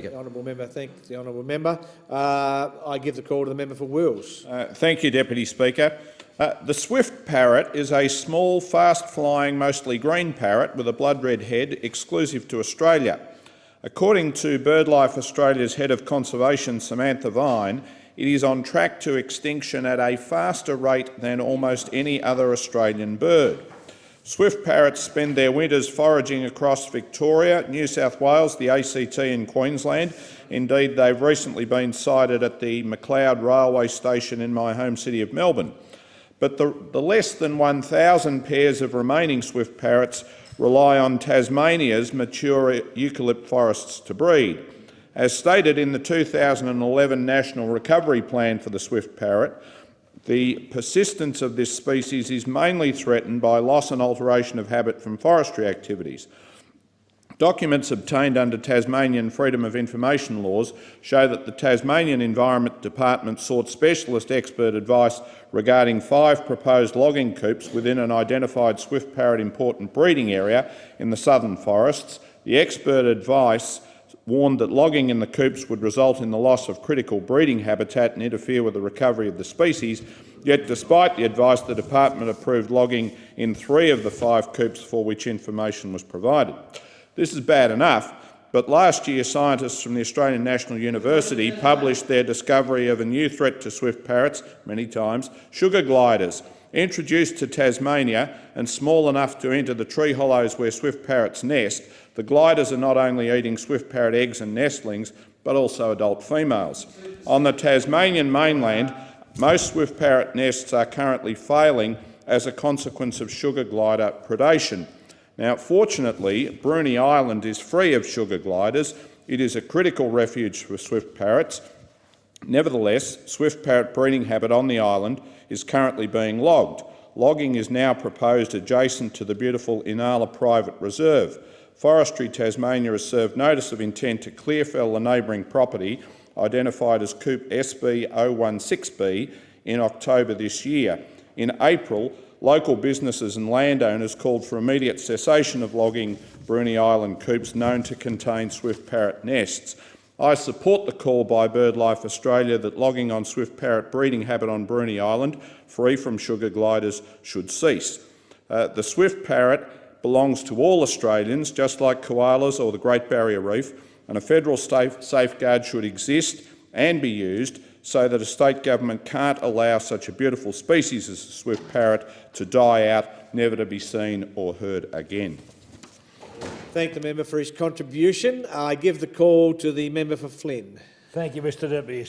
The honourable member, thank the honourable member. I give the call to the member for Wills. Thank you, Deputy Speaker. The Swift Parrot is a small, fast-flying, mostly green parrot with a blood-red head exclusive to Australia. According to Birdlife Australia's Head of Conservation, Samantha Vine, it is on track to extinction at a faster rate than almost any other Australian bird. Swift parrots spend their winters foraging across Victoria, New South Wales, the ACT and Queensland. Indeed, they've recently been sighted at the MacLeod railway station in my home city of Melbourne. But the less than 1,000 pairs of remaining swift parrots rely on Tasmania's mature eucalypt forests to breed. As stated in the 2011 National Recovery Plan for the swift parrot, the persistence of this species is mainly threatened by loss and alteration of habit from forestry activities. Documents obtained under Tasmanian Freedom of Information laws show that the Tasmanian Environment Department sought specialist expert advice regarding 5 proposed logging coupes within an identified swift parrot important breeding area in the southern forests. The expert advice warned that logging in the coupes would result in the loss of critical breeding habitat and interfere with the recovery of the species. Yet, despite the advice, the department approved logging in 3 of the 5 coupes for which information was provided. This is bad enough, but last year scientists from the Australian National University published their discovery of a new threat to swift parrots, many times, sugar gliders. Introduced to Tasmania and small enough to enter the tree hollows where swift parrots nest, the gliders are not only eating swift parrot eggs and nestlings, but also adult females. On the Tasmanian mainland, most swift parrot nests are currently failing as a consequence of sugar glider predation. Now, fortunately, Bruny Island is free of sugar gliders. It is a critical refuge for swift parrots. Nevertheless, swift parrot breeding habit on the island is currently being logged. Logging is now proposed adjacent to the beautiful Inala Private Reserve. Forestry Tasmania has served notice of intent to clear fell the neighbouring property, identified as Coupe SB016B, in October this year. In April, local businesses and landowners called for immediate cessation of logging Bruny Island coupes known to contain swift parrot nests. I support the call by Birdlife Australia that logging on swift parrot breeding habit on Bruny Island, free from sugar gliders, should cease. The swift parrot belongs to all Australians, just like koalas or the Great Barrier Reef, and a federal safeguard should exist and be used so that a state government can't allow such a beautiful species as the swift parrot to die out, never to be seen or heard again. Thank the member for his contribution. I give the call to the member for Flynn. Thank you, Mr Deputy